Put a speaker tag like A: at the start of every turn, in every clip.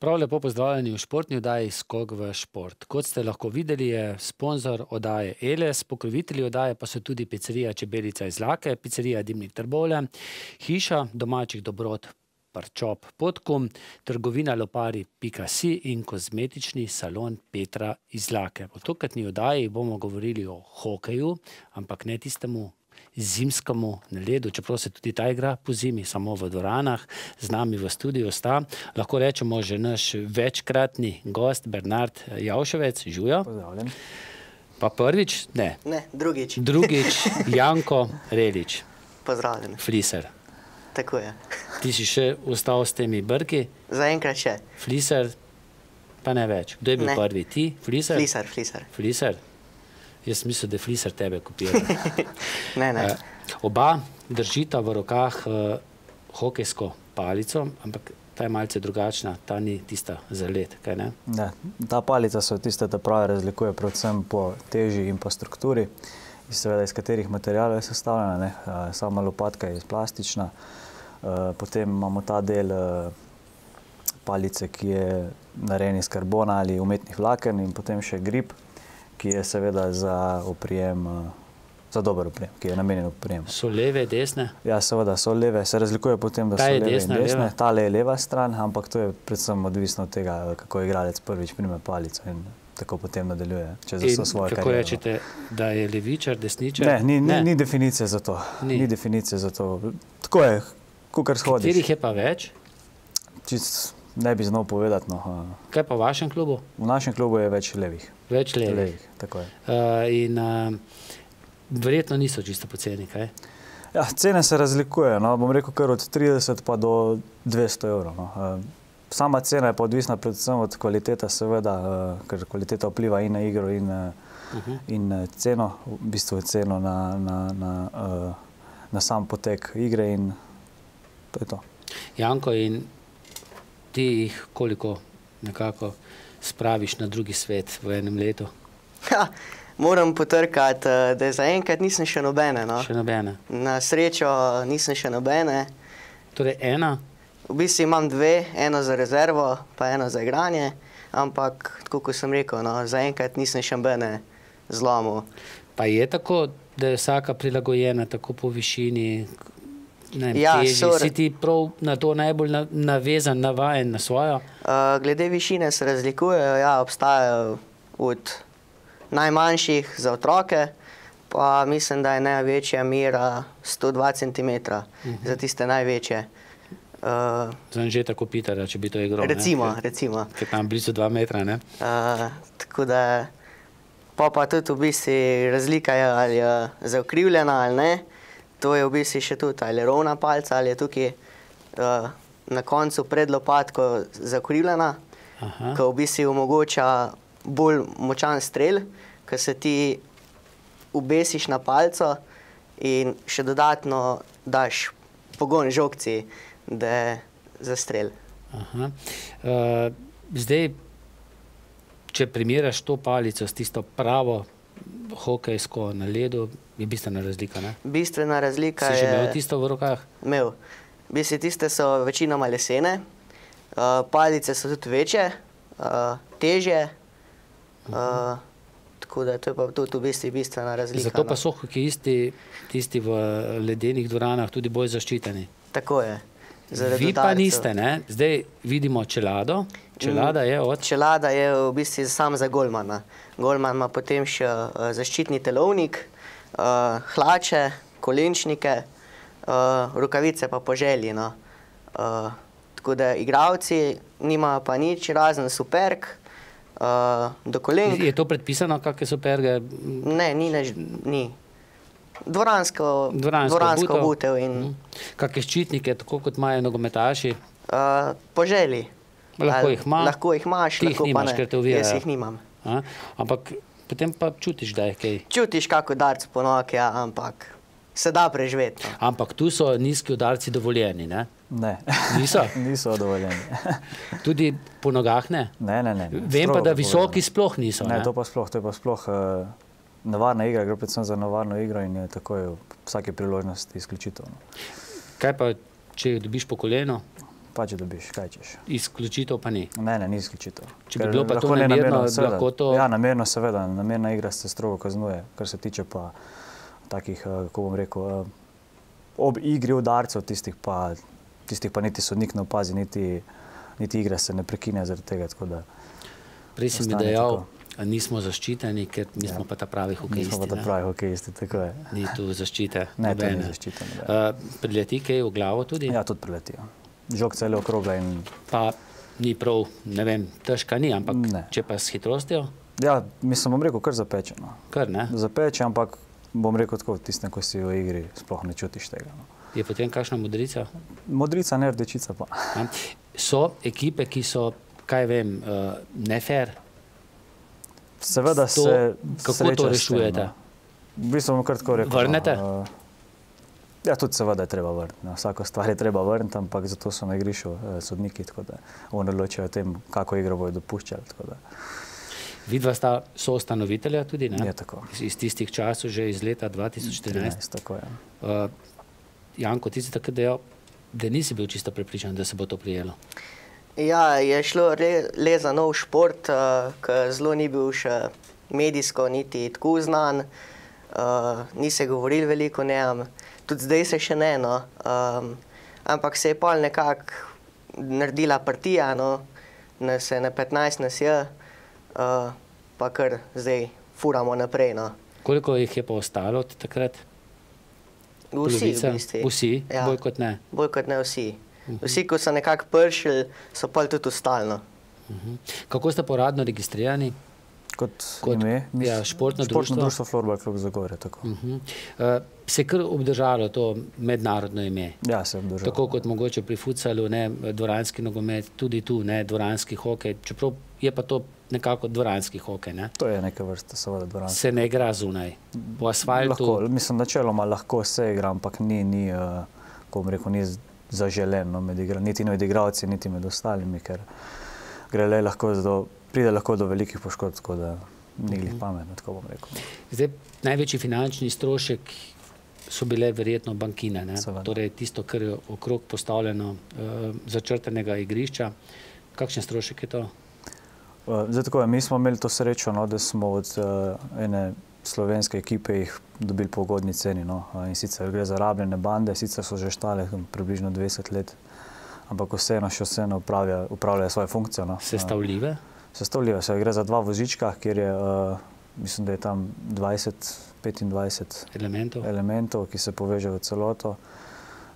A: Prav lepo pozdravljeni v športni oddaji Skok v šport. Kot ste lahko videli, je sponzor oddaje Eles, pokrovitelji oddaje pa so tudi picerija Čebelica iz Lake, picerija Dimnik Trbovlje, hiša domačih dobrot Parčop Podkum, trgovina lopari.si in kozmetični salon Petra iz Lake. V tokratni oddaji bomo govorili o hokeju, ampak ne tistemu zimskemu na ledu, čeprav se tudi ta igra po zimi, samo v dvoranah. Z nami v studiu sta, lahko rečemo, že naš večkratni gost Bernard Javševec, Žujo.
B: Pozdravljen.
A: Pa prvič, ne.
C: Ne, drugič.
A: Drugič, Janko Relič.
C: Pozdravljen.
A: Fliser.
C: Tako je.
A: Ti si še ostal s temi brki?
C: Zaenkrat še.
A: Fliser, pa ne več. Kdo je bil prvi? Ti? Fliser?
C: Fliser.
A: Fliser? Jaz mislim, da je Fliser tebe kopira.
C: Ne.
A: Oba držita v rokah hokejsko palico, ampak ta je malce drugačna, ta ni tista za led, kaj ne?
B: Ne, ta palica so tiste, ta pravi razlikuje predvsem po teži in po strukturi, seveda iz katerih materialov je sestavljena, sama lopatka je plastična, potem imamo ta del palice, ki je narejen iz karbona ali umetnih vlaken, in potem še grip, ki je seveda za oprijem, za dober oprijem, ki je namenjen oprijem.
A: So leve, desne?
B: Ja, seveda so leve, se razlikuje potem, da so leve in desne. Tale je leva stran, ampak to je predvsem odvisno od tega, kako igralec prvič prime palico in tako potem nadaljuje, če za svojo kariero.
A: Kako rečete, da je levičar, desničar?
B: Ne, ni definicije za to. Ni definicije za to. Tako je, kakor shodiš.
A: Katerih je pa več?
B: Čist ne bi znal povedati.
A: Kaj pa v vašem klubu?
B: V našem klubu je več levih.
A: Več levih.
B: Tako je.
A: In verjetno niso čisto poceni, kaj?
B: Ja, cene se razlikujejo, bom rekel kar od 30 pa do 200 evrov. Sama cena je pa odvisna predvsem od kvaliteta, seveda, ker kvaliteta vpliva in na igro in ceno, v bistvu ceno na sam potek igre in to je to.
A: Janko, in ti jih koliko nekako spraviš na drugi svet v enem letu?
C: Moram potrkati, da zaenkrat nisem še nobene.
A: Še nobene?
C: Na srečo nisem še nobene.
A: Torej ena?
C: V bistvu imam dve, eno za rezervo, pa eno za igranje, ampak, tako kot sem rekel, zaenkrat nisem še nobene zlomil. Pa
A: je tako, da je vsaka prilagojena tako po višini,
C: ja,
A: teži? Si ti prav na to najbolj navezan, navajen na svojo?
C: Glede višine se razlikujejo, ja, obstajajo od najmanjših za otroke, pa mislim, da je največja mera 102 cm za tiste največje.
A: Za Anžeta Kopitarja, če bi to igral, ne?
C: Recimo.
A: Ker tam blizu 2 metra, ne?
C: Tako da, pa tudi v bistvu razlika je, ali je zaokrivljena ali ne. To je v bistvu še tudi, ali je rovna palca, ali je tukaj na koncu pred lopatko zaokrivljena, ko v bistvu omogoča bolj močan strel, ko se ti obesiš na palco in še dodatno daš pogon žogci, da je za strel.
A: Zdaj, če primeraš to palico s tisto pravo hokejsko na ledu, je bistvena razlika, ne?
C: Bistvena razlika je...
A: Si že imel tisto v rokah?
C: Imel. V bistvu tiste so večinoma lesene, palice so tudi večje, težje, tako da to je pa tudi v bistvu bistvena razlika.
A: Zato pa so hokejisti, tisti v ledenih dvoranah, tudi bolj zaščiteni.
C: Tako je.
A: Vi pa niste, ne? Zdaj vidimo čelado. Čelada je od?
C: Čelada je v bistvu sam za golmana. Golman ima potem še zaščitni telovnik, hlače, kolenčnike, rokavice pa po želji. Tako da igralci nimajo pa nič, razen superg, do kolenk.
A: Je to predpisano, kakve superge?
C: Ne, ni. Dvoransko obutev in...
A: Kakve ščitnike, tako kot imajo nogometaši?
C: Po želji.
A: Lahko jih imaš?
C: Lahko jih imaš, lahko pa ne. Jaz jih nimam.
A: Ampak potem pa čutiš, da je kaj?
C: Čutiš kako udarc po nogi, ampak se da preživeti.
A: Ampak tu so nizki udarci dovoljeni, ne?
B: Ne.
A: Niso?
B: Niso dovoljeni.
A: Tudi po nogah ne?
B: Ne.
A: Vem pa, da visoki sploh niso, ne?
B: Ne, to je pa sploh nevarna igra, gre predvsem za nevarno igro in je takoj vsake priložnosti izključitev.
A: Kaj pa, če dobiš po koleno?
B: pač dobiš, kaj češ.
A: Izključitev pa ni.
B: Ne, ni izključitev.
A: Če bi bilo pa to namerno, lahko to...
B: Ja, namerno seveda, namerna igra se strogo kaznuje, kar se tiče pa takih, kako bom rekel, ob igri udarcev, tistih pa niti sodnik ne opazi, niti igra se ne prekine zaradi tega, tako da...
A: Prej si mi dejal, nismo zaščiteni, ker mi smo pa ta pravi hokejisti.
B: Nismo pa ta pravi hokejisti, tako je.
A: Ni tu zaščite.
B: Ne, to ni zaščite.
A: Prileti kaj v glavo tudi?
B: Ja, tudi prileti. Žog celo okrogla in...
A: Pa ni prav, ne vem, težka ni, ampak če pa s hitrostjo?
B: Ja, mislim, bom rekel, kar zapeče.
A: Kar, ne?
B: Zapeče, ampak bom rekel tako, tistem, ko si v igri, sploh ne čutiš tega.
A: Je potem kakšna modrica?
B: Modrica, ne rdečica pa.
A: So ekipe, ki so, kaj vem, ne fair?
B: Seveda se
A: kako to rešujete?
B: V bistvu bom kar tako rekel.
A: Vrnete?
B: Ja, tudi seveda je treba vrniti. Vsako stvar je treba vrniti, ampak zato so na igrišču sodniki, tako da oni odločajo o tem, kako igro bojo dopuščali.
A: Vidva sta soustanovitelja tudi, ne?
B: Je tako.
A: Iz tistih časov, že iz leta 2014.
B: Tako je.
A: Janko, ti si takrat dejal, da nisi bil čisto prepričan, da se bo to prijelo.
C: Ja, je šlo le za nov šport, ki zelo ni bil še medijsko niti tako znan. Ni se govorilo veliko o njem, tudi zdaj se še ne, no. Ampak se je pol nekako naredila partija, no. Nas je na 15 nas je, pa kar zdaj furamo naprej, no.
A: Koliko jih je pa ostalo od takrat?
C: Vsi, v bistvu.
A: Vsi?
C: Ja.
A: Bolj kot ne?
C: Bolj kot ne vsi. Vsi, ko so nekako pršili, so pol tudi ostali.
A: Kako ste pa uradno registrirani?
B: Kot ime?
A: Ja, športno društvo.
B: Športno društvo Florbal klub Zagorje, tako.
A: Se je kar obdržalo to mednarodno ime?
B: Ja, se je obdržalo.
A: Tako kot mogoče pri futsalu, ne, dvoranski nogomet, tudi tu, ne, dvoranski hokej, čeprav je pa to nekako dvoranski hokej, ne?
B: To je neka vrsta, seveda dvoranski.
A: Se ne igra zunaj, po asfaltu?
B: Lahko, mislim, načeloma lahko se igra, ampak ni, ko bom rekel, ni zaželeno niti med igralci, niti med ostalimi, ker pride lahko do velikih poškodb, tako da ni glih pametno, tako bom rekel.
A: Zdaj, največji finančni strošek so bile verjetno bankine, ne? Torej tisto, kar je okrog postavljeno začrtanega igrišča. Kakšen strošek je to?
B: Zdaj tako je, mi smo imeli to srečo, da smo od ene slovenske ekipe jih dobili po ugodni ceni. In sicer gre za rabljene bande, sicer so že štale približno 20 let, ampak vseeno upravljajo svojo funkcijo.
A: Sestavljive?
B: Sestavljive, gre za dva vozička, kjer je, mislim, da je tam 20-25 elementov, ki se povežejo v celoto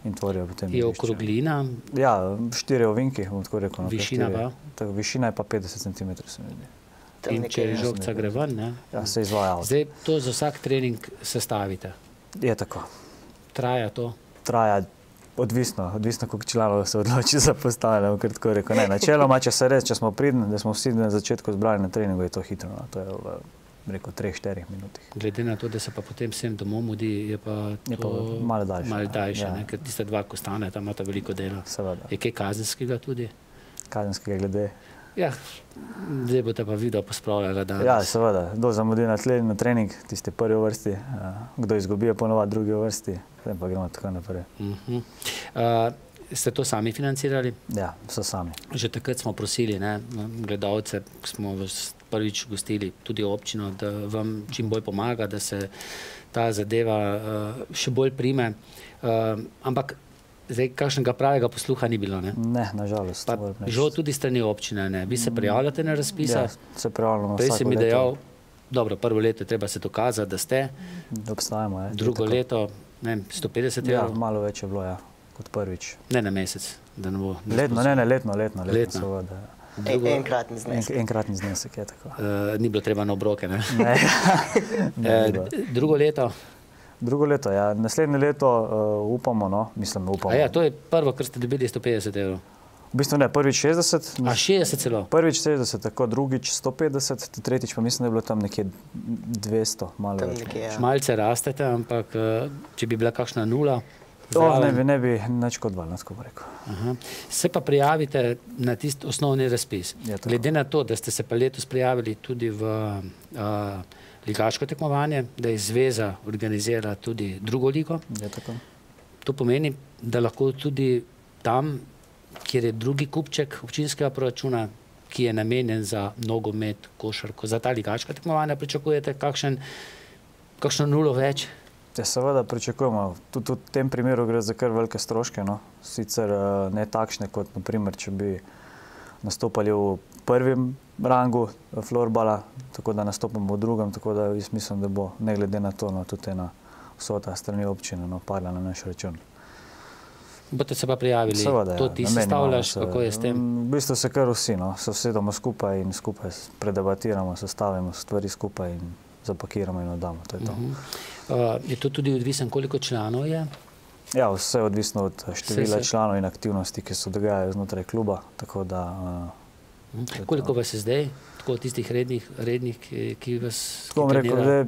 B: in tvorijo potem igrišče.
A: Je okroglina?
B: Ja, 4 ovinki, bom tako rekel.
A: Višina pa?
B: Višina je pa 50 cm, se mi zdi.
A: In če žogca gre ven, ne?
B: Ja, se izvaja avto.
A: Zdaj, to za vsak trening sestavite?
B: Je tako.
A: Traja to?
B: Traja odvisno, koliko članov se odloči za postavljanje, ker tako rekel. Ne, načeloma, če smo pridni, da smo vsi na začetku zbrali na treningu, je to hitro. To je v 3-4 minutih.
A: Glede na to, da se pa potem vsem domov mudi, je pa to
B: malo daljše,
A: ker tiste dva, ko stane, tam imata veliko dela.
B: Seveda.
A: Je kaj kazenskega tudi?
B: Kazenskega glede?
A: Ja, zdaj boste pa video pospravljala danes.
B: Ja, seveda. Kdo zamudi na trening, tiste prvi vrsti, kdo izgubi, ponovadi drugi vrsti, potem pa gremo tako naprej.
A: Ste to sami financirali?
B: Ja, so sami.
A: Že takrat smo prosili, ne, gledalce, smo vas prvič gostili, tudi občino, da vam čim bolj pomaga, da se ta zadeva še bolj prime. Ampak zdaj, kakšnega pravega posluha ni bilo, ne?
B: Ne, nažalost.
A: Žal tudi strani občine, ne? Vi se prijavljate na razpisa?
B: Ja, se prijavljamo vsako leto.
A: Prej si mi dejal, dobro, prvo leto treba se dokazati, da ste.
B: Obstajamo, ja.
A: Drugo leto, ne vem, 150 evrov?
B: Ja, malo več je bilo, ja, kot prvič.
A: Ne na mesec, da ne bo...
B: Letno, seveda.
C: Enkratni znesek.
B: Enkratni znesek, je tako.
A: Ni bilo treba na obroke, ne?
B: Ne.
A: Drugo leto?
B: Drugo leto, ja. Naslednje leto upamo.
A: A ja, to je prvo, kar ste dobili 150 evrov.
B: V bistvu ne, prvič 60.
A: A 60 celo?
B: Prvič 60, tako drugič 150, tretjič pa mislim, da je bilo tam nekje 200, malo več.
A: Malce rastete, ampak če bi bila kakšna nula?
B: Ne bi nič kot val, tako bo rekel.
A: Se pa prijavite na tisti osnovni razpis. Glede na to, da ste se pa letos prijavili tudi v ligaško tekmovanje, da je zveza organizira tudi drugo ligo.
B: Je tako.
A: To pomeni, da lahko tudi tam kjer je drugi kupček občinskega proračuna, ki je namenjen za nogomet, košarko, za ta ligaška tekmovanja pričakujete kakšno nulo več?
B: Ja, seveda pričakujemo. Tudi v tem primeru gre za kar velike stroške, no. Sicer ne takšne, kot naprimer, če bi nastopali v prvem rangu florbala, tako da nastopamo v drugem, tako da jaz mislim, da bo ne glede na to, no, tudi ena vsota strani občine, no, padla na naš račun.
A: Boste se pa prijavili?
B: Seveda,
A: to ti sestavljaš, kako je s tem?
B: V bistvu se kar vsi, no, se usedemo skupaj in skupaj predebatiramo, sestavimo stvari skupaj in zapakiramo in oddamo, to je to.
A: Je to tudi odvisen, koliko članov je?
B: Ja, vse je odvisno od števila članov in aktivnosti, ki se dogajajo znotraj kluba, tako da...
A: Koliko vas je zdaj, tako tistih rednih, ki vas
B: trenira?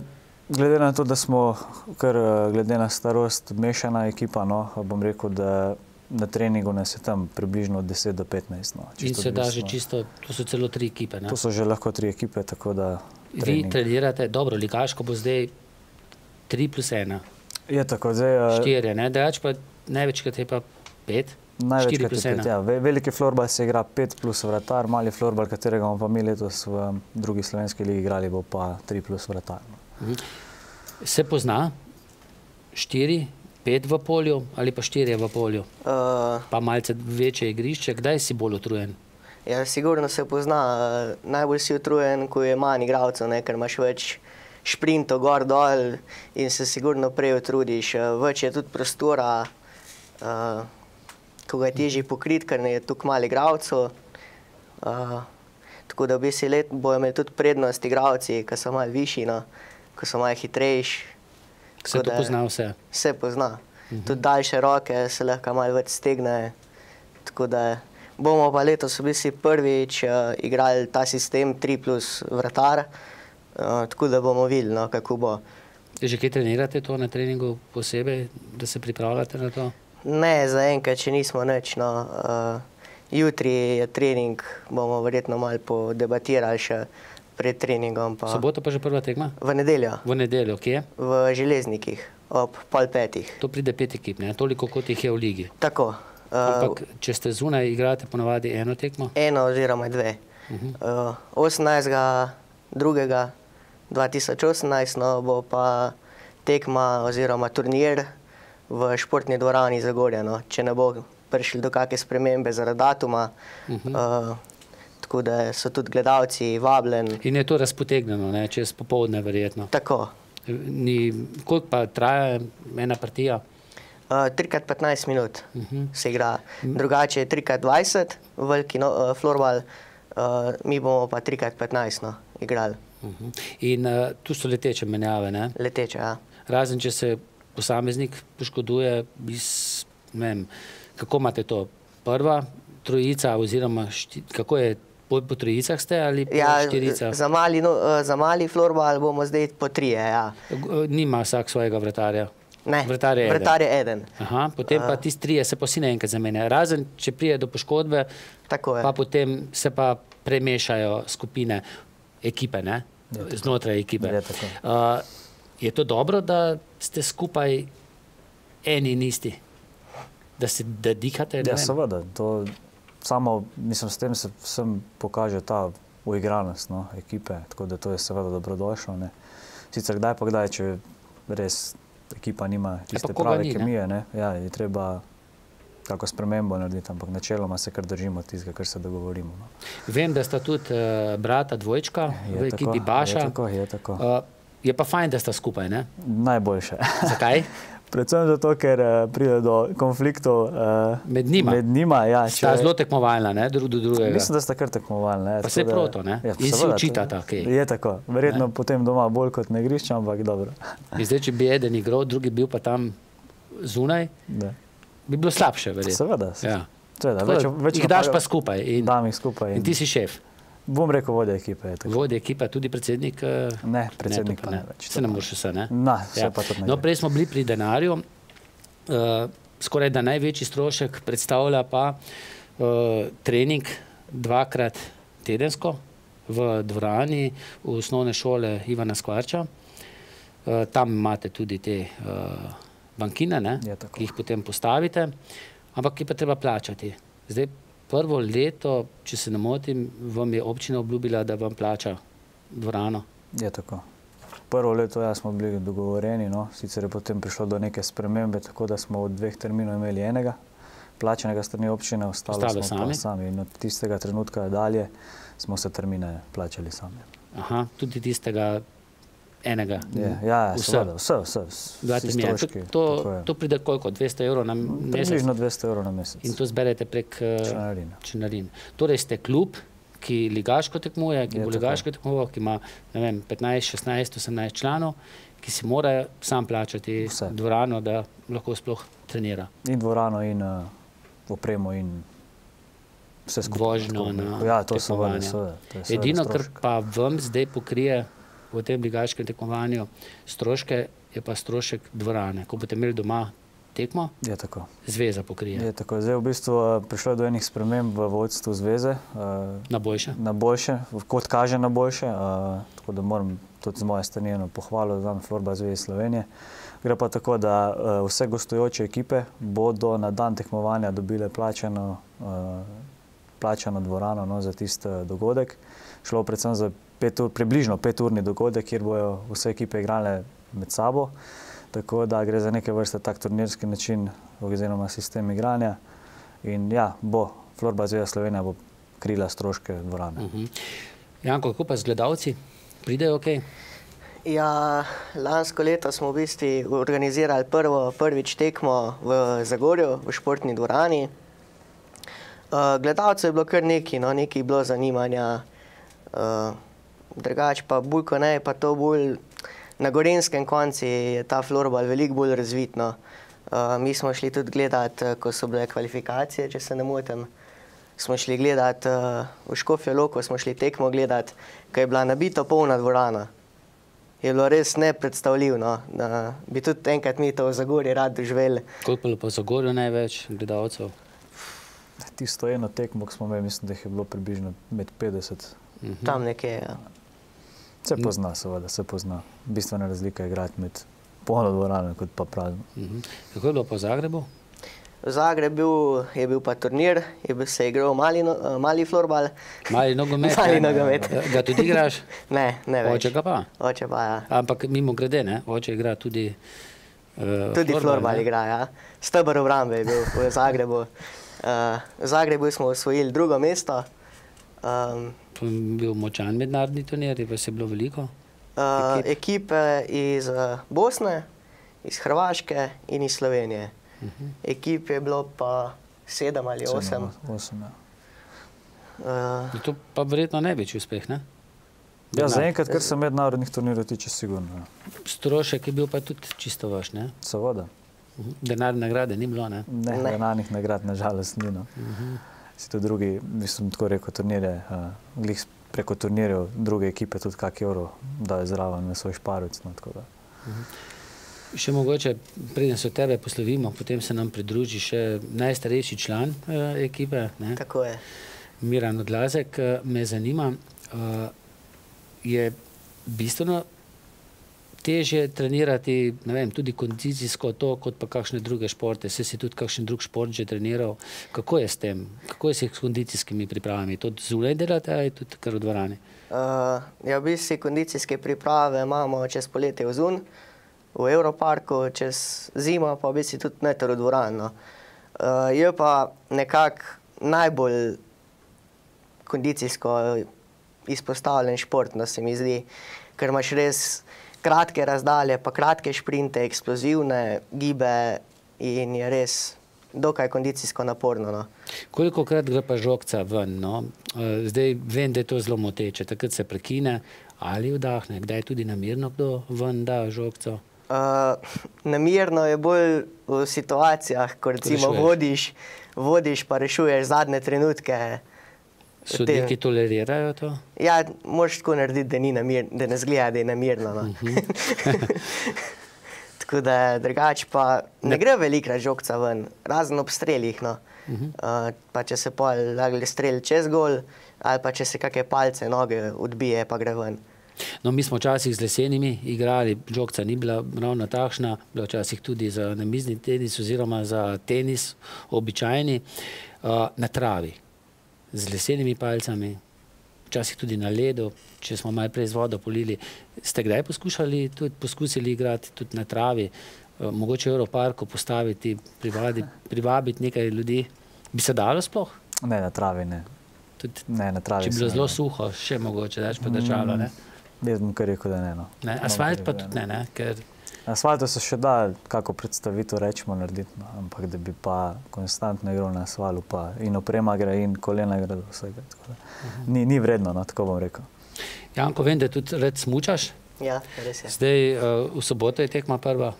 B: Glede na to, da smo kar glede na starost mešana ekipa, no, bom rekel, da na treningu nas je tam približno od 10 do 15. No,
A: in se da že čisto, to so celo 3 ekipe, ne?
B: To so že lahko 3 ekipe, tako da...
A: Vi trenirate, dobro, ligaško bo zdaj 3+1.
B: Je tako, zdaj...
A: 4, ne? Drugač pa največkrat je pa 5?
B: Največkrat je 5, ja. Veliki florbal se igra 5 plus vratar, mali florbal, katerega bomo pa mi letos v drugi slovenski ligi igrali, bo pa 3 plus vratar.
A: Se pozna 4, 5 v polju ali pa 4 v polju? Pa malce večje igrišče. Kdaj si bolj utrujen?
C: Ja, sigurno se pozna. Najbolj si utrujen, ko je manj igralcev, ker imaš več šprintov gor dol in se sigurno prej utrudiš. Več je tudi prostora, ko ga je težje pokriti, ker je tukaj malo igralcev. Tako da v bistvu bojo imeli tudi prednost igralci, ki so malo višji, ko so malo hitrejši.
A: Se to pozna vse?
C: Se pozna. Tudi daljše roke se lahko malo več stegne. Tako da bomo pa letos v bistvu prvič igrali ta sistem 3 plus vratar, tako da bomo videli, kako bo.
A: Že kaj trenirate to na treningu posebej, da se pripravljate na to?
C: Ne, zaenkrat še nismo nič. Jutri je trening, bomo verjetno malo podebatirali še pred treningom.
A: Sobota pa že prva tekma?
C: V nedeljo.
A: V nedeljo, kje?
C: V Železnikih, ob 4:30.
A: To pride 5 ekip, ne? Toliko kot jih je v ligi.
C: Tako.
A: Ampak, če ste zunaj, igrate ponavadi eno tekmo?
C: Eno oziroma 2. 18.2.2018 bo pa tekma oziroma turnir v športni dvorani Zagorja, če ne bo prišli do kakšne spremembe zaradi datuma. Tako da so tudi gledalci vabljeni.
A: In je to razpotegnjeno, čez popoldne verjetno?
C: Tako.
A: Koliko pa traja ena partija?
C: 3x15 minut se igra. Drugače je 3x20, veliki florbal, mi bomo pa 3x15 igrali.
A: In tu so leteče menjave, ne?
C: Leteče, ja.
A: Razen, če se posameznik poškoduje, ne vem, kako imate to? Prva trojica oziroma kako je? Po trojicah ste ali po štiricah?
C: Za mali florbal bomo zdaj po 3, ja.
A: Nima vsak svojega vratarja?
C: Ne, vratar je eden.
A: Aha, potem pa tisti 3 se pa vsi naenkrat zamenjajo. Razen, če prije do poškodbe, pa potem se pa premešajo skupine ekipe, ne? Znotraj ekipe. Je to dobro, da ste skupaj eni in isti? Da dihate?
B: Ja, seveda. Samo, mislim, s tem se vsem pokaže ta uigranost ekipe, tako da to je seveda dobrodošlo. Sicer kdaj pa kdaj, če res ekipa nima tiste prave kemije, je treba kako spremembo narediti, ampak načeloma se kar držimo tistega, kar se dogovorimo.
A: Vem, da sta tudi brata dvojčka v ekipi Baša.
B: Je tako.
A: Je pa fajn, da sta skupaj, ne?
B: Najboljše.
A: Zakaj?
B: Predvsem zato, ker pride do konfliktov med njima.
A: Sta zelo tekmovalna, ne? Drug do drugega.
B: Mislim, da sta kar tekmovalna.
A: Pa se proto, ne? In si učitata, kaj?
B: Je tako. Verjetno potem doma bolj kot na igrišču, ampak dobro.
A: In zdaj, če bi eden igral, drugi bil pa tam zunaj, bi bilo slabše, verjetno.
B: Seveda.
A: Jih daš pa skupaj.
B: Dam jih skupaj.
A: In ti si šef.
B: Bom rekel vodja ekipe.
A: Vodja ekipe, tudi predsednik?
B: Ne, predsednik pa ne več.
A: Se ne moraš vse, ne?
B: Se pa tudi ne.
A: No, prej smo bili pri denarju. Skoraj da največji strošek predstavlja pa trening 2-krat tedensko v dvorani v osnovne šole Ivana Skvarča. Tam imate tudi te bankine, ki jih potem postavite, ampak ki pa treba plačati. Zdaj, prvo leto, če se ne motim, vam je občina obljubila, da vam plača dvorano.
B: Je tako. Prvo leto smo bili dogovorjeni, no, sicer je potem prišlo do neke spremembe, tako da smo od 2 terminov imeli enega, plačanega strani občine, ostalo smo pa sami. In od tistega trenutka dalje smo se termine plačali sami.
A: Aha, tudi tistega enega.
B: Ja, seveda, vsi stroški.
A: To pride koliko? 200 evrov na mesec?
B: Približno 200 evrov na mesec.
A: In to zberete prek članarin. Torej ste klub, ki ligaško tekmuje, ki bo ligaško tekmoval, ki ima 15, 16, 18 članov, ki si mora sam plačati dvorano, da lahko sploh trenira.
B: In dvorano, in opremo, in vse skupaj.
A: Vožnjo na tekmovanja. Edino, kar pa vam zdaj pokrije v tem ligaškem tekmovanju stroške, je pa strošek dvorane. Ko boste imeli doma tekmo,
B: je tako.
A: Zveza pokrije.
B: Je tako. Zdaj v bistvu prišlo do enih sprememb v vodstvu zveze.
A: Na boljše?
B: Na boljše, kot kaže na boljše. Tako da moram tudi z moje strani eno pohvalo dam Florbal zveze Slovenije. Gre pa tako, da vse gostujoče ekipe bodo na dan tekmovanja dobile plačano dvorano za tisti dogodek. Šlo predvsem za približno 5-urni dogodek, kjer bojo vse ekipe igrale med sabo. Tako da gre za neke vrste tak turnirski način oziroma sistem igranja. In ja, Florbal zveza Slovenija bo krila stroške dvorane.
A: Janko, kako pa z gledalci? Pridejo okej?
C: Ja, lansko leto smo v bistvu organizirali prvič tekmo v Zagorju, v športni dvorani. Gledalcev je bilo kar nekaj, nekaj je bilo zanimanja. Drugače pa bolj ko ne, pa to bolj na Gorenjskem koncu je ta florbal veliko bolj razvitno. Mi smo šli tudi gledati, ko so bile kvalifikacije, če se ne motim. Smo šli gledati v Škofjo Loko, smo šli tekmo gledati, ko je bila nabito polna dvorana. Je bilo res nepredstavljivo, da bi tudi enkrat mi to v Zagorju rad doživeli.
A: Koliko je bilo po Zagorju največ gledalcev?
B: Tisto eno tekmo, ko smo imeli, mislim, da je bilo približno med 50.
C: Tam nekje, ja.
B: Se pozna, seveda, se pozna. Bistvena razlika je igrati med polno dvorano kot pa prazno.
A: Kako je bilo po Zagrebu?
C: V Zagrebu je bil pa turnir, se je igral mali florbal.
A: Mali nogomet?
C: Mali nogomet.
A: Ga tudi igraš?
C: Ne, ne več.
A: Oče ga pa?
C: Oče pa, ja.
A: Ampak mimo grede, ne? Oče igra tudi
C: Tudi florbal igra, ja. Steber obrambe je bil v Zagrebu. V Zagrebu smo osvojili 2. mesto.
A: To je bil močan mednarodni turnir, pa se je bilo veliko?
C: Ekipe iz Bosne, iz Hrvaške in iz Slovenije. Ekip je bilo pa 7 ali 8.
B: 8, ja.
A: To pa verjetno največji uspeh, ne?
B: Ja, zaenkrat, kar se mednarodnih turnirov tiče, sigurno.
A: Strošek je bil pa tudi čisto vaš, ne?
B: Seveda.
A: Denarne nagrade ni bilo, ne?
B: Ne, denarnih nagrad nažalost ni, no. Si to drugi, mislim, tako rekel, turnirje, glih preko turnirjev druge ekipe tudi kak evro dajo zraven na svoj šparec, no, tako da.
A: Še mogoče, preden se od tebe poslovimo, potem se nam pridruži še najstarejši član ekipe, ne?
C: Tako je.
A: Miran Odlazek. Me zanima, je bistveno težje trenirati, ne vem, tudi kondicijsko to, kot pa kakšne druge športe. Si tudi kakšen drug šport že treniral. Kako je s tem? Kako je s kondicijskimi pripravami? To zunaj delate ali tudi kar v dvorani?
C: Ja, v bistvu kondicijske priprave imamo čez poletje v Zun, v Europarku, čez zimo pa v bistvu tudi noter v dvorano. Je pa nekako najbolj kondicijsko izpostavljen šport, no, se mi zdi, ker imaš res kratke razdalje, pa kratke šprinte, eksplozivne gibe in je res dokaj kondicijsko naporno, no.
A: Kolikokrat gre pa žogca ven, no? Zdaj vem, da je to zelo moteče, takrat se prekine ali vdahne, kdaj tudi namirno kdo ven da žogco?
C: Namirno je bolj v situacijah, ko recimo vodiš pa rešuješ zadnje trenutke.
A: Sodniki tolerirajo to?
C: Ja, moraš tako narediti, da ne zgleda, da je namirno, no. Tako da drugače pa ne gre velikrat žogca ven, razen ob strelih, no. Pa če se pol streli čez gol, ali pa če se kakšne palce, noge odbije, pa gre ven.
A: No, mi smo včasih z lesenimi igrali, žogca ni bila ravno takšna, bila včasih tudi za namizni tenis oziroma za tenis običajni, na travi, z lesenimi palcami, včasih tudi na ledu, če smo malo prej z vodo polili. Ste kdaj poskusili igrati tudi na travi, mogoče v Europarku postaviti, privabiti nekaj ljudi? Bi se dalo sploh?
B: Ne, na travi ne. Ne, na travi
A: če bi bilo zelo suho, še mogoče, dač pa držalo, ne?
B: Jaz bom kar rekel, da ne, no.
A: Asfalt pa tudi ne, ker...
B: Asfaltu se še da, kako predstavitev rečemo narediti, no, ampak da bi pa konstantno igral na asfaltu, pa in oprema gre, in kolena gre do vsega. Ni vredno, no, tako bom rekel.
A: Janko, vem, da tudi rad smučaš.
C: Ja, res je.
A: Zdaj, v soboto je tekma prva,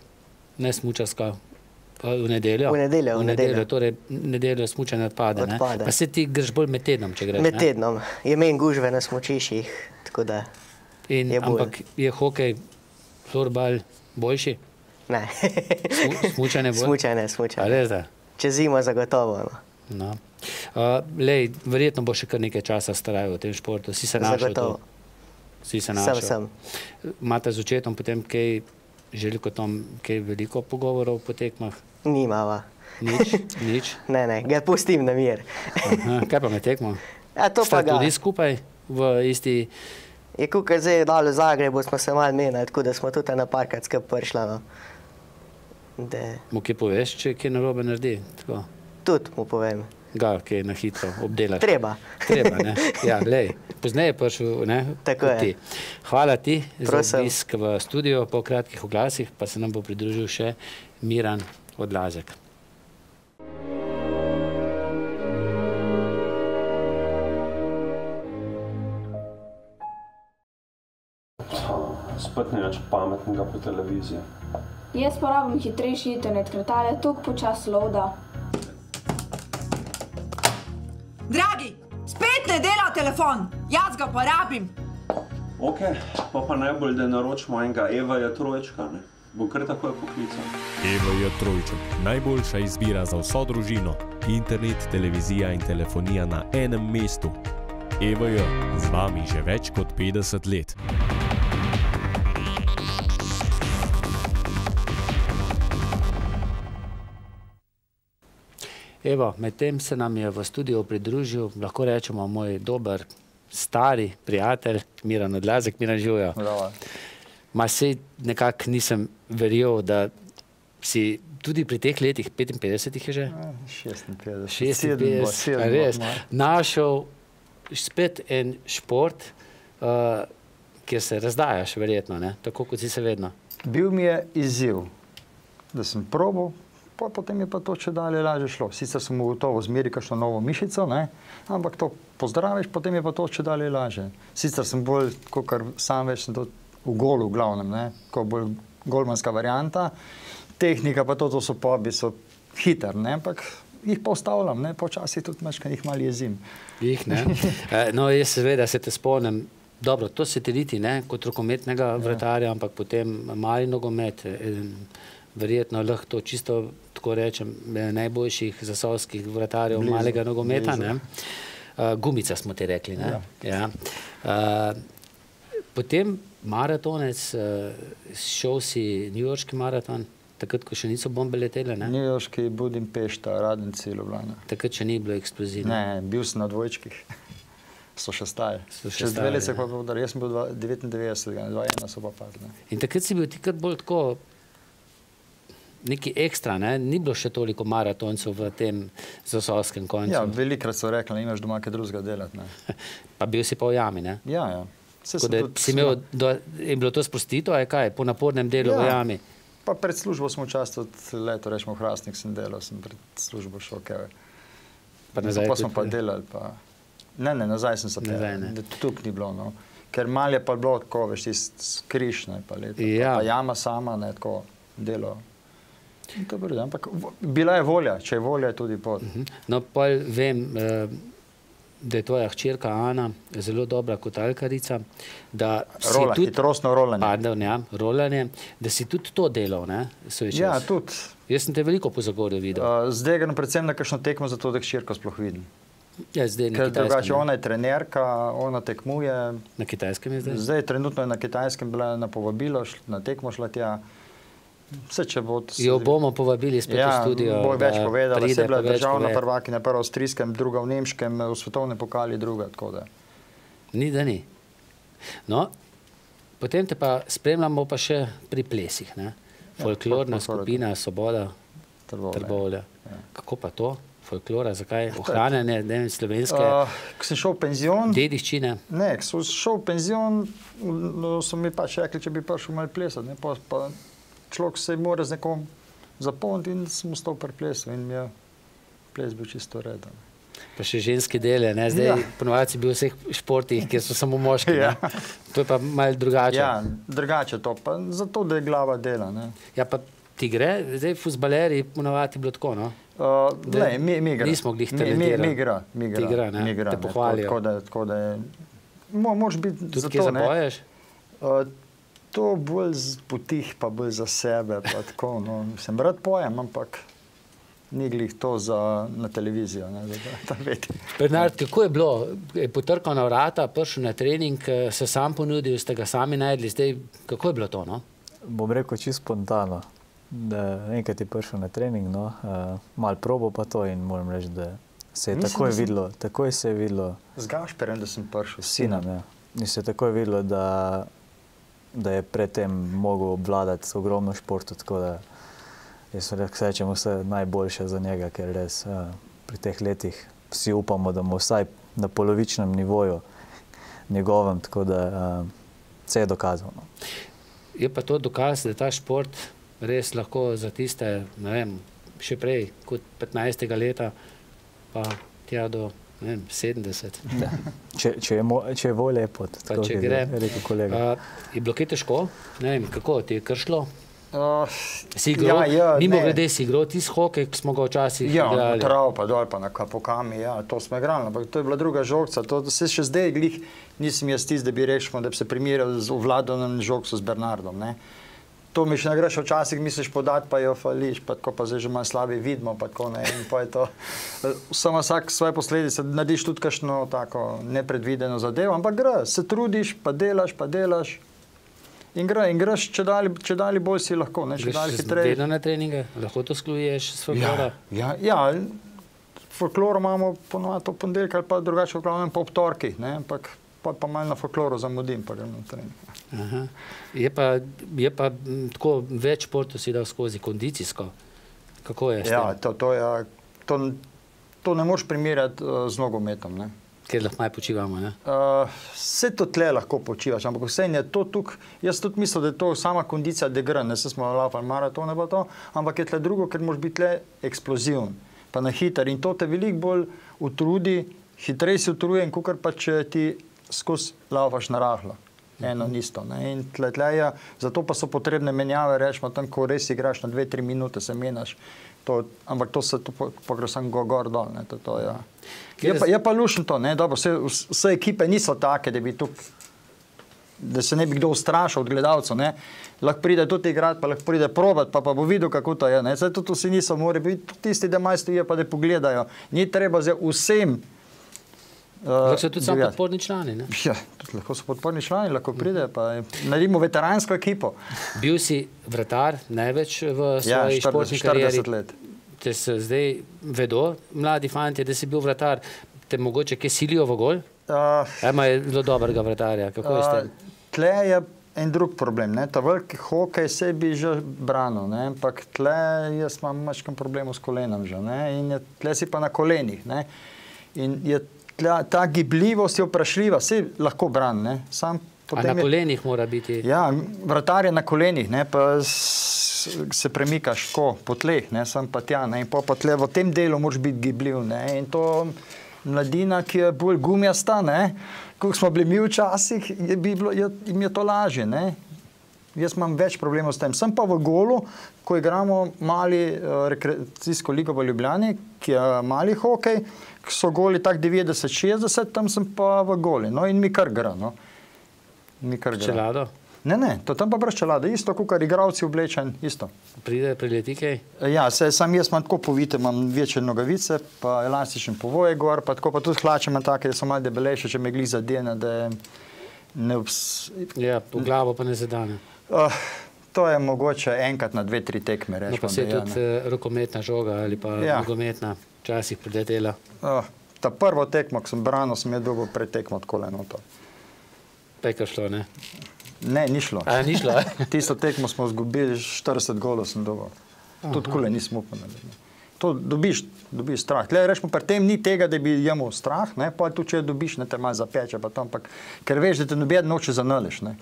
A: ne smučarska, v nedeljo.
C: V nedeljo.
A: Torej, nedeljo smučanje odpade, ne? Pa se ti greš bolj med tednom, če greš, ne?
C: Med tednom. Je menj gužve na smučiščih, tako da je bolj.
A: Ampak je hokej, florbal boljši?
C: Ne.
A: Smučanje bolj?
C: Smučanje.
A: A res da?
C: Čez zimo zagotovo, no.
A: Lej, verjetno bo še kar nekaj časa starajal v tem športu. Si se našel to? Si se našel?
C: Sem.
A: Imate z očetom potem kaj, Željko Tom, kaj veliko pogovorov po tekmah?
C: Nimava.
A: Nič?
C: Ne, ga pustim na mir.
A: Kaj pa med tekmo?
C: Ja, to pa ga.
A: Ste tudi skupaj v isti...
C: Je kukaj zdaj dal v Zagrebu, smo se malo menili, tako da smo tudi na parkrat skupaj prišla, no.
A: Mu kaj poveš, če kaj narobe naredi?
C: Tudi mu povem.
A: Ga, kaj na hitro obdelaš?
C: Treba,
A: ne? Ja, lej, pozneje prišel, ne?
C: Tako je.
A: Hvala ti za obisk v studio po kratkih oglasih, pa se nam bo pridružil še Miran Odlazek.
D: Spet ni več pametnega po televiziji.
E: Jaz porabim hitrejši internet, ker tale toliko počas loada.
F: Dragi, spet ne dela telefon, jaz ga porabim.
D: Ok, pa najbolj, da naročimo enega Evaja Trojčka, ne? Bo kar takoj poklical.
G: Evaj Trojček, najboljša izbira za vso družino. Internet, televizija in telefonija na enem mestu. Evaj z vami že več kot 50 let.
A: Evo, medtem se nam je v studiu pridružil, lahko rečemo, moj dober, stari prijatelj, Miran Odlazek. Miran, živijo. Ma sej nekako nisem verjel, da si tudi pri teh letih, 55 je že? 56, res, našel spet en šport, kjer se razdajaš verjetno, ne? Tako kot si se vedno.
H: Bil mi je izziv, da sem probal, potem je pa to če dalje lažje šlo. Sicer sem ugotovil zmeri kakšno novo mišico, ne? Ampak to pozdraviš, potem je pa to če dalje lažje. Sicer sem bolj, kakor sam več, sem to v golu v glavnem, ne? Ko bolj golmanska varianta. Tehnika pa to so pobi, so hiter, ne? Ampak jih pa ustavljam, ne? Počasih tudi mačka jih malo jezim.
A: Jih, ne? No, jaz seveda se te spomnim, dobro, to se ti liti, ne? Kot rokometnega vratarja, ampak potem mali nogomet, verjetno lahko to čisto, tako rečem, najboljših zasavskih vratarjev malega nogometa, ne? Gumica smo ti rekli, ne? Ja. Potem maratonec, šel si newyorški maraton, takrat, ko še niso bombe letele, ne?
H: Newyorški, Budimpešta, Radenci, Ljubljana.
A: Takrat še ni bilo eksplozivno.
H: Ne, bil sem na dvojčkih. So še stali. Čez 2 leta pa povdar, jaz sem bil 99, 2-1 so pa padli.
A: In takrat si bil tikrat bolj tako neki ekstra, ne? Ni bilo še toliko maratoncev v tem zasavskem koncu.
H: Ja, velikrat so rekli, da imaš doma kaj drugega delati, ne?
A: Pa bil si pa v jami, ne?
H: Ja.
A: Je bilo to sprostito, ali kaj, po napornem delu v jami?
H: Pa pred službo smo včasih tudi leto, rečemo Hrastnik sem delal, sem pred službo šel, kaj. Pa smo pa delali, pa... Ne, nazaj sem se delal, tukaj ni bilo, no. Ker mal je pa bilo tako, veš, skriš, ne, pa leto. Pa jama sama, ne, tako delo. Ampak bila je volja, če je volja, je tudi pot.
A: No, pa vem, da je tvoja hčerka Ana zelo dobra kotalkarica, da si tudi...
H: Hitrostno rolanje.
A: Pardon, ja, rolanje, da si tudi to delal, ne?
H: Ja, tudi.
A: Jaz sem te veliko po Zagorju videl.
H: Zdaj grem predvsem na kakšno tekmo, zato da hčerko sploh vidim.
A: Ja, zdaj na
H: Ker drugače
A: Kitajskem.
H: ona je trenerka, ona tekmuje.
A: Na Kitajskem je zdaj?
H: Zdaj trenutno je na Kitajskem bila na povabilo, na tekmo šla tja. Vse, če bo...
A: Jo bomo povabili spet v studio.
H: Bo več povedala. Vse je bila
A: več
H: državna
A: pove.
H: prvakinja, prva v avstrijskem, druga v nemškem, v svetovnem pokali, druga, tako da.
A: Ni, da ni. No, potem te pa spremljamo pa še pri plesih, ne? Folklorna skupina Svoboda Trbovlje. Kako pa to? Folklora, zakaj? Ohranjanje, ne vem, slovenske
H: Ko sem šel v penzion,
A: dediščine.
H: ne, ko sem šel v penzion, so mi pač rekli, če bi prišel malo plesati, ne, pa človek se mora z nekom zapolniti in sem ostal pri plesu in mi je ples bil čisto reden.
A: Pa še ženski dele, ne? Zdaj ponovadi si bil v vseh športih, kjer so samo moški, ne? To je pa malo drugače.
H: Ja, drugače to, pa zato, da je glava dela, ne.
A: Ja, pa ti gre? Zdaj fuzbaleri ponovadi je bilo tako, no?
H: Ne, mi igra.
A: Nismo glih talentirani.
H: Mi igra,
A: ne?
H: mi igra,
A: Te pohvalijo.
H: Tako da je, moraš biti
A: Tudi
H: zato,
A: kje
H: ne.
A: zapoješ?
H: To bolj potih, pa bolj za sebe, pa tako, no, sem rad pojem, ampak ni glih to na televizijo, ne, da vedi.
A: Bernard, kako je bilo? Je potrkal na vrata, prišel na trening, se sam ponudil, ste ga sami najdli, zdaj, kako je bilo to, no?
B: Bom rekel čisto spontano, da enkrat je prišel na trening, no, malo probo pa to in moram reči, da se je takoj se je videlo.
H: Z Gašperjem, da sem prišel.
B: Sinom, ja. In se je takoj videlo, da je predtem mogel obvladati ogromno športu, tako da jaz rečem vse najboljše za njega, ker res pri teh letih vsi upamo, da bomo vsaj na polovičnem nivoju njegovem, tako da se je dokazal. No.
A: Je pa to dokaz, da ta šport res lahko za tiste, ne vem, še prej kot 15. leta, pa tja do, ne vem, 70.
B: Ja. Če je volja, je pot, tako
A: če gre.
B: Rekel kolega.
A: Je bilo kaj težko? Ne vem, kako ti je kršlo? Si igral, mimo glede si igral tisti hokej, ki smo ga včasih igrali.
H: Ja, trav pa dol, pa na kapokami, ja, to smo igrali, ampak to je bila druga žogca, to se še zdaj glih, nisem jaz tisti, da bi rešil, da bi se primiral z Vladonom žogco z Bernardom, ne. To mi še ne greš včasih, misliš podati, pa jo fališ, pa tako pa zdaj že malo slabi vidimo, pa tako ne, in pa je to, samo vsak svoje posledice, narediš tudi kakšno tako nepredvideno zadevo, ampak gre, se trudiš, pa delaš, in greš, če dali bolj si lahko, ne, če dali hitreje.
A: Greš vedno na treninge, lahko to skluješ s folklora?
H: Ja, folklor imamo ponovadi v ponedeljek ali pa drugače v po obtorkih, ne, ampak pa malo na folkloru zamudim, pa grem na trening.
A: Aha. Je pa tako več športov si dal skozi kondicijsko. Kako je s tem?
H: To ne moreš primerjati z nogometom, ne.
A: Ker lahko malo počivamo, ne?
H: Vse to tle lahko počivaš, ampak vse je to tukaj, jaz tudi mislim, da je to sama kondicija degra, ne, se smo lapali maratone pa to, ampak je tle drugo, ker moraš biti tle eksploziven, pa na hiter in to te veliko bolj utrudi, hitreje se utrujen, kakor pa če ti skozi lapaš na rahlo. Eno nisto, ne, in tle je, zato pa so potrebne menjave, rečemo tam, ko res igraš na 2-3 minute, se menaš, ampak to se pogre sam gor dol, ne, to je. Je pa lušno to, ne, dobro, vse ekipe niso take, da bi tukaj, da se ne bi kdo ustrašal od gledalcev, ne, lahko pride tudi igrati, pa lahko pride probat, pa bo videl, kako to je, ne, zdaj tudi vsi niso, mora biti tisti, da malo stojijo, pa da pogledajo, ni treba zdaj vsem
A: lahko so tudi samo podporni člani, ne?
H: Ja, tudi lahko so podporni člani, lahko pride, pa naredimo veteransko ekipo.
A: Bil si vratar največ v svoji športni karieri.
H: 40 let.
A: Te se zdaj vedo, mladi fantje, da si bil vratar, te mogoče kaj silijo v gol? Ema je zelo dobrega vratarja, kako je s tem?
H: Tle je en drug problem, ne, ta veliki hokej se bi že branil, ne, ampak tle jaz imam mačkem problemov s kolenom že, ne, in tle si pa na kolenih, ne, in je ta gibljivost je vprašljiva, se lahko brani, ne, sam potem
A: A na kolenih mora biti?
H: Ja, vratar je na kolenih, ne, pa se premikaš ko po tleh, ne, sem pa tja, ne, in pa tle v tem delu moraš biti gibljiv, ne, in to mladina, ki je bolj gumijasta, ne, kako smo bili mi včasih, jim je to lažje, ne. Jaz imam več problemov s tem. Sem pa v golu, ko igramo mali rekreacijsko ligo v Ljubljani, ki je mali hokej, ki so goli tak 90-60, tam sem pa v goli, no, in mi kar gre, no. Mi kar gre.
A: Čelado?
H: Ne, to tam pa brez čelade, isto, kot igravci oblečen, isto.
A: Prileti kaj?
H: Ja, sam jaz imam tako povite, imam večje nogavice, pa elastičen povoje gor, pa tako pa tudi hlače imam take, da so malo debelejše, če me glih zadene, da ne
A: Ja, v glavo pa ne zadane.
H: To je mogoče enkrat na 2-3 tekme, rečemo.
A: No, pa se je tudi rokometna žoga ali pa nogometna včasih priletela.
H: Ta prvo tekmo, ko sem branil, sem je dobil pred tekmo takole noto.
A: Peka šlo, ne?
H: Ne, ni šlo.
A: Ni šlo?
H: Tisto tekmo smo izgubili, 40 golov sem dobil. Tudi takole nisem upal. To dobiš strah. Tle, rečemo, pri tem ni tega, da bi imel strah, ne? Pa tudi, če dobiš, ne te malo zapeče, pa tam, ker veš, da te noben noče zanališ, ne?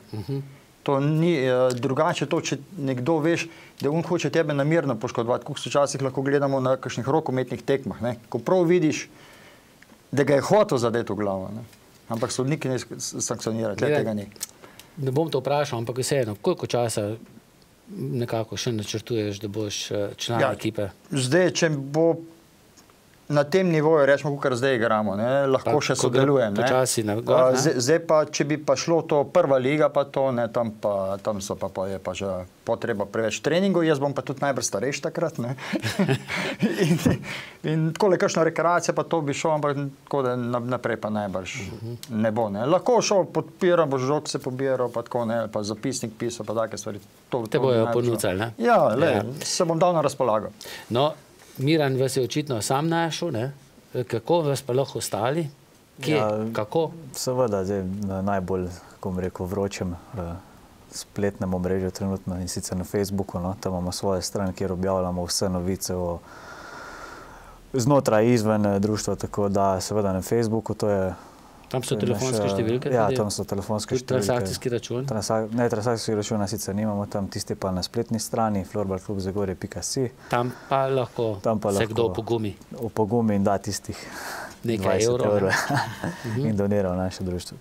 H: To ni drugače to, če nekdo veš, da on hoče tebe namerno poškodovati, kako se včasih lahko gledamo na kakšnih rokometnih tekmah, ne? Ko prav vidiš, da ga je hotel zadeti v glavo, ne? Ampak sodniki ne sankcionirajo, tega ni.
A: Ne bom to vprašal, ampak vseeno, koliko časa nekako še načrtuješ, da boš član ekipe?
H: Zdaj, če bo na tem nivoju, rečemo, kar zdaj igramo, lahko še sodelujem.
A: Počasi na gor,
H: zdaj pa, če bi pa šlo to prva liga, pa to, tam je pa že potreba preveč treningov, jaz bom pa tudi najbolj starejši takrat. In takole kakšna rekreacija, pa to bi šel, ampak tako da naprej pa najbrž ne bo. Lahko šel, podpiram, bo žog se pobiral, pa tako, pa zapisnik pisal, pa take stvari.
A: Te bojo ponudili, ne?
H: Ja, se bom dal na razpolago.
A: No, Miran vas je očitno sam našel, ne? Kako vas pa lahko ostali? Kje? Kako?
B: Seveda, na najbolj, kako bom rekel, vročem spletnem omrežju trenutno in sicer na Facebooku, no? Tam imamo svoje stran, kjer objavljamo vse novice znotraj izven društva, tako da seveda na Facebooku to je...
A: Tam so telefonske številke?
B: Ja, tam so telefonske številke.
A: Transakcijski račun?
B: Ne, transakcijski računa sicer nimamo, tam tisti pa na spletni strani florbalklubzagorje.si.
A: Tam pa lahko se kdo pogumi?
B: Pogumi in da tistih 20 evrov in donira v naše društvo.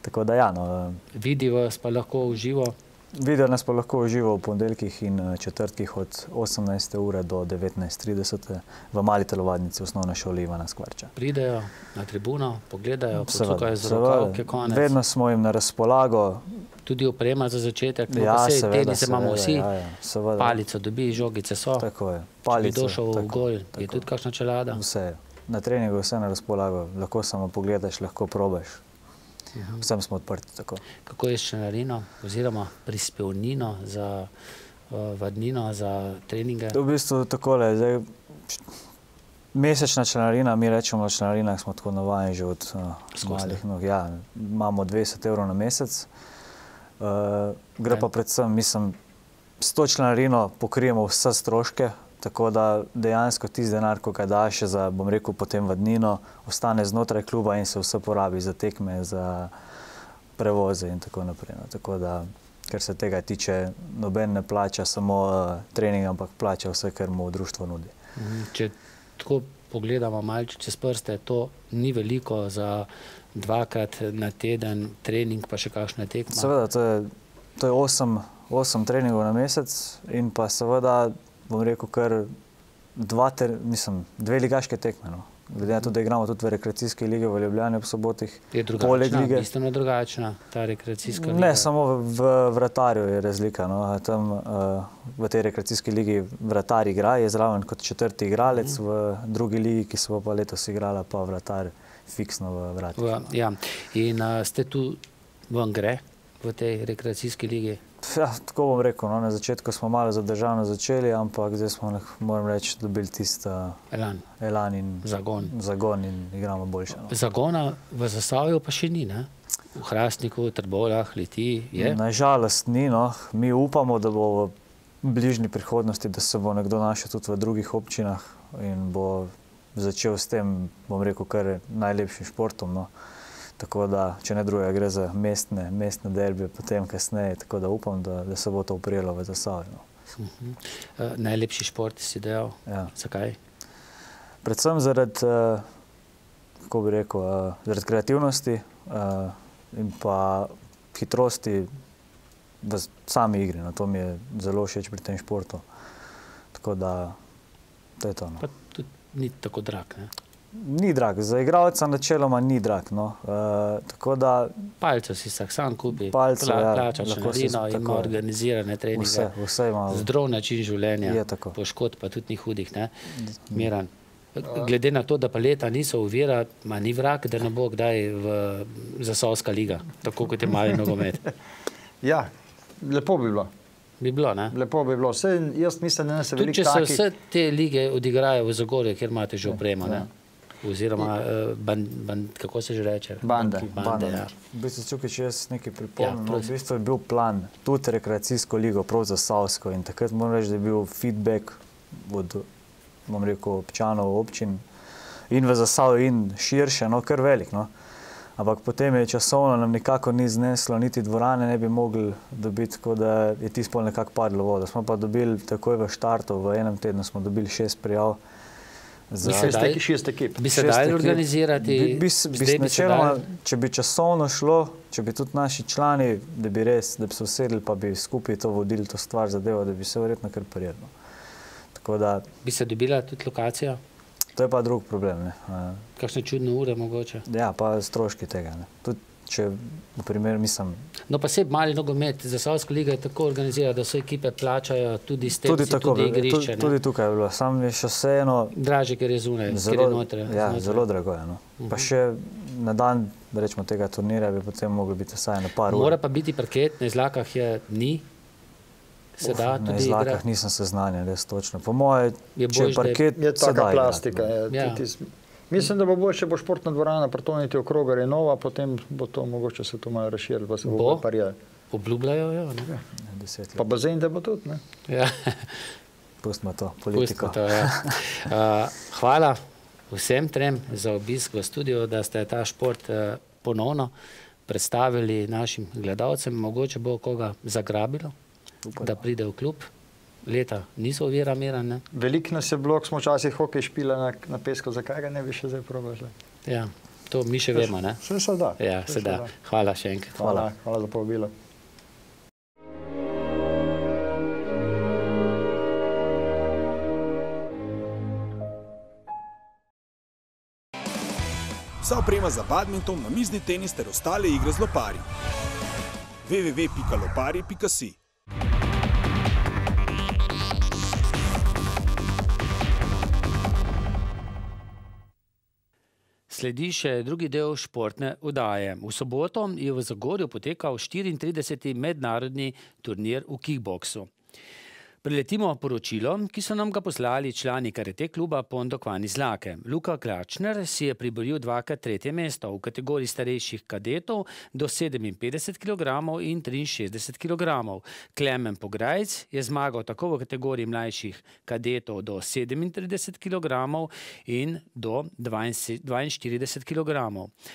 B: Tako da ja, no.
A: Vidi vas pa lahko v živo?
B: Vidijo nas pa lahko v živo v ponedeljkih in četrtkih od 18. ure do 19:30 v mali telovadnici osnovne šole Ivana Skvarča.
A: Pridejo na tribuno, pogledajo, pocukajo z rokavke, konec.
B: Vedno smo jim na razpolago.
A: Tudi oprema za začetek, pa vse tenice imamo vsi. Palico dobi, žogice so.
B: Tako je.
A: Če bi došel v gol, je tudi kakšna čelada?
B: Vse. Na treningu vse na razpolago. Lahko samo pogledaš, lahko probaš. Vsem smo odprti tako.
A: Kako je s članarino oziroma prispevnino za vadnino, za treninge?
B: V bistvu takole, zdaj mesečna članarina, mi rečemo o članarinah, smo tako navajeni že od malih nog. Ja, imamo 20 evrov na mesec. Gre pa predvsem, mislim, s to članarino pokrijemo vse stroške, tako da dejansko tisti denar, ko ga daš za, bom rekel, potem vadnino, ostane znotraj kluba in se vse porabi za tekme, za prevoze in tako naprej. Tako da, ker se tega tiče, noben ne plača samo trening, ampak plača vse, kar mu društvo nudi.
A: Če tako pogledamo malce čez prste, to ni veliko za dvakrat na teden trening, pa še kakšna tekma?
B: Seveda, to je 8 treningov na mesec in pa seveda, bom rekel, kar 2 ligaške tekme. No. Glede na to, da igramo tudi v rekreacijski ligi v Ljubljani ob sobotih.
A: Je drugačna, bistveno drugačna ta rekreacijska liga?
B: Ne, samo v vratarju je razlika. No. Tam v tej rekreacijski ligi vratar igra, je zraven kot četrti igralec, v drugi ligi, ki se bo pa letos igrala, pa vratar fiksno v vratih.
A: Ja, in ste tu vam gre v tej rekreacijski ligi?
B: Ja, tako bom rekel, no, na začetku smo malo zadržano začeli, ampak zdaj smo, moram reči, dobili tisti elan in zagon in igramo boljše. No.
A: Zagona v Zasavju pa še ni, ne? V Hrastniku, Trbovljah, Litiji je?
B: Nažalost ni, no. Mi upamo, da bo v bližnji prihodnosti, da se bo nekdo našel tudi v drugih občinah in bo začel s tem, bom rekel, kar najlepšim športom, no. Tako da, če ne drugega, gre za mestne derbije, potem kasneje, tako da upam, da se bo to uprijelo v Zasavju.
A: Najlepši šport si dejal?
B: Ja.
A: Zakaj?
B: Predvsem zaradi, kako bi rekel, zaradi kreativnosti in pa hitrosti v sami igri. No, to mi je zelo všeč pri tem športu. Tako da, to je to. No.
A: Pa tudi ni tako drag, ne?
B: Ni drag, za igralca načeloma ni drag. No. Tako da
A: Palco si vsak sam kupi,
B: palce,
A: plača članarino, ima organizirane treninge.
B: Vse ima.
A: Zdrav način življenja, poškodb pa tudi ni hudih. Ne? Miran, glede na to, da pa leta niso ovira, ma ni vrag, da ne bo kdaj v Zasavska liga, tako kot je mali nogomet.
H: Ja, lepo bi bilo.
A: Bi bilo, ne?
H: Lepo bi bilo. Vse, jaz mislim, da ne se veliko
A: takih. Tudi če se vse te lige odigrajo v Zagorju, kjer imate že opremo, ne? Oziroma, kako se že reče?
H: Bande.
A: Ja.
B: V bistvu, Čukič, jaz nekaj pripomnim. V bistvu je bil plan tudi rekreacijsko ligo, prav za Savsko, in takrat moram reči, da je bil feedback od, bom rekel, občanov, občin in v Zasavju in širše, no, kar velik, no. Ampak potem je časovno nam nikako ni zneslo, niti dvorane ne bi mogli dobiti, tako da je tisto pol nekako padlo vodo. Smo pa dobili takoj v štartu, v enem tednu smo dobili 6 prijav.
H: Šest ekip.
A: Bi se dali organizirati?
B: Načeloma, če bi časovno šlo, če bi tudi naši člani, da bi se usedli, pa bi skupaj to vodili, to stvar zadevo, da bi se verjetno kar prijedno. Tako da...
A: Bi se dobila tudi lokacija?
B: To je pa drug problem, ne.
A: Kakšne čudne ure mogoče?
B: Ja, pa stroški tega, ne. Tudi, če v primer mislim...
A: No pa se mali nogomet, Zasavska liga je tako organizira, da so ekipe plačajo tudi s tem, tudi igrišče.
B: Tudi tukaj je bilo, sam je še vseeno...
A: Draže, ker je zunaj, ker je notre.
B: Ja, zelo drago je, no. Pa še na dan, da rečemo, tega turnirja bi potem mogli biti vsaj na par ur.
A: Mora pa biti parket, na izlakah je ni.
B: Na izlakah nisem seznanjen, res točno. Po moje, če je parket,
H: je taka plastika. Mislim, da bo bolj, če bo športna dvorana Protoniti okrogar je nova, potem bo to mogoče se to malo razširiti, pa se bo parjali.
A: Obljubljajo, jo, ne?
H: Pa bazen, da bo tudi, ne?
A: Ja.
B: Pustimo to, politiko.
A: Pustimo to, ja. Hvala vsem trem za obisk v studiu, da ste ta šport ponovno predstavili našim gledalcem. Mogoče bo koga zagrabilo, da pride v klub. Leta niso ovira, Miran, ne?
H: Veliko nas je bilo, smo včasih hokej špila na pesku, zakaj ga ne bi še zdaj probali?
A: Ja, to mi še vemo, ne?
H: Se da.
A: Ja, se da. Hvala še enkrat.
H: Hvala za povabilo.
I: Vsa oprema za badminton, namizni tenis ter ostale igre z loparji. www.lopari.si
A: Sledi še drugi del športne oddaje. V soboto je v Zagorju potekal 34. mednarodni turnir v kickboksu. Preletimo poročilo, ki so nam ga poslali člani karate kluba Pondokvan iz Lake. Luka Klačner si je priboril dvakrat 3. mesto v kategoriji starejših kadetov do 57 kg in 63 kg. Klemen Pograjc je zmagal tako v kategoriji mlajših kadetov do 37 kg in do 42 kg.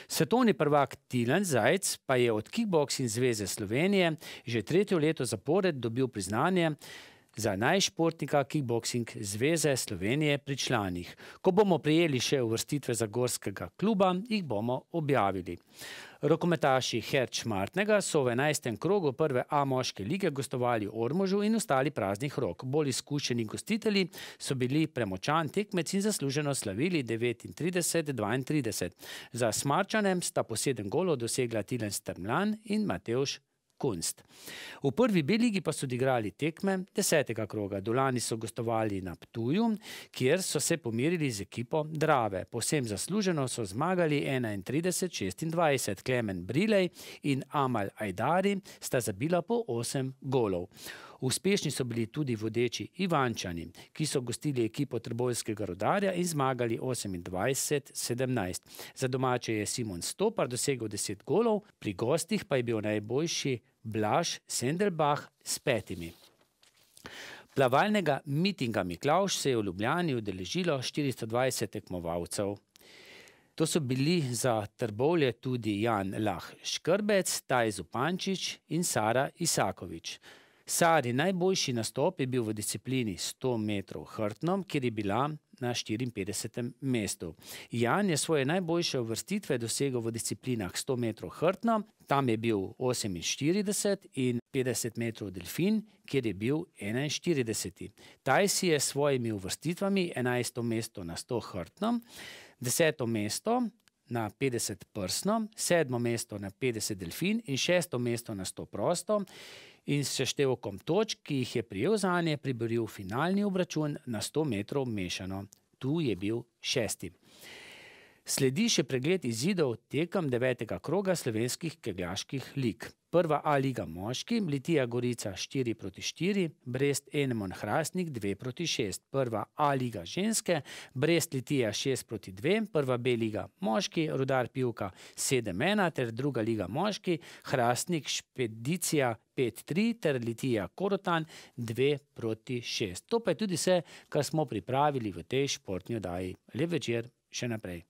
A: Svetovni prvak Tilen Zajc pa je od Kickboxing zveze Slovenije že 3. leto zapored dobil priznanje za najšportnika Kickboxing zveze Slovenije pri članih. Ko bomo prijeli še uvrstitve Zagorskega kluba, jih bomo objavili. Rokometaši Herč Martnega so v 11. krogu prve A moške lige gostovali v Ormožu in ostali praznih rok. Bolj izkušeni gostitelji so bili premočan tekmec in zasluženo slavili 39-32. Za Smarčanem sta po 7 golov dosegla Tilen Strmlan in Matevž Kunst. V prvi B ligi pa so odigrali tekme 10. kroga. Dolani so gostovali na Ptuju, kjer so se pomerili z ekipo Drave. Povsem zasluženo so zmagali 31-26. Klemen Brilej in Amal Ajdari sta zabila po 8 golov. Uspešni so bili tudi vodeči Ivančani, ki so gostili ekipo Trboveljskega Rudarja in zmagali 28-17. Za domače je Simon Stopar dosegel 10 golov, pri gostih pa je bil najboljši Blaž Sendelbach s 5. Plavalnega mitinga Miklavž se je v Ljubljani udeležilo 420 tekmovalcev. To so bili za Trbovlje tudi Jan Lah Škrbec, Taj Zupančič in Sara Isakovič. Sari najboljši nastop je bil v disciplini 100 metrov hrbtnom, kjer je bila na 54. mestu. Jan je svoje najboljše uvrstitve dosegel v disciplinah 100 metrov hrbtno, tam je bil 48 in 50 metrov delfin, kjer je bil 41. Taj si je s svojimi uvrstitvami 11. mesto na 100 hrbtnom, 10. mesto na 50 prsno, 7. mesto na 50 delfin in 6. mesto na 100 prosto. In s seštevkom točk, ki jih je prijel zanje, priboril finalni obračun na 100 metrov mešano. Tu je bil 6. Sledi še pregled izidov tekem 9. kroga slovenskih kegljaških lig. Prva A liga moški, Litija Gorica 4-4, Brest Enemon Hrastnik 2-6. Prva A liga ženske, Brest Litija 6-2, prva B liga moški, Rudar Pivka 7-1 ter druga liga moški, Hrastnik Špedicija 5-3 ter Litija Korotan 2-6. To pa je tudi vse, kar smo pripravili v tej športni oddaji. Lep večer še naprej.